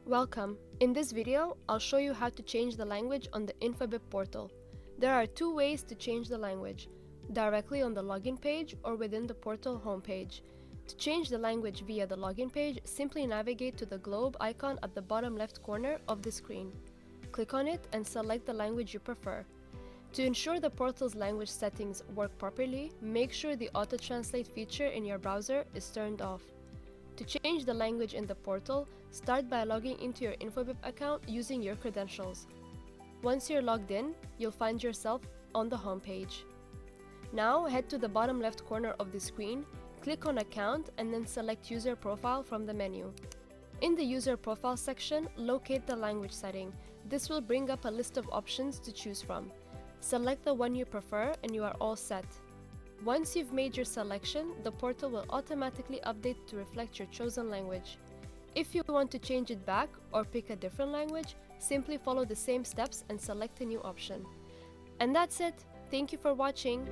Welcome. In this video, I'll show you how to change the language on the Infobip portal. There are two ways to change the language: directly on the login page or within the portal homepage. To change the language via the login page, simply navigate to the globe icon at the bottom left corner of the screen. Click on it and select the language you prefer. To ensure the portal's language settings work properly, make sure the auto-translate feature in your browser is turned off. To change the language in the portal, start by logging into your Infobip account using your credentials. Once you're logged in, you'll find yourself on the home page. Now head to the bottom left corner of the screen, click on Account and then select User Profile from the menu. In the User Profile section, locate the language setting. This will bring up a list of options to choose from. Select the one you prefer and you are all set. Once you've made your selection, the portal will automatically update to reflect your chosen language. If you want to change it back or pick a different language, simply follow the same steps and select a new option. And that's it! Thank you for watching!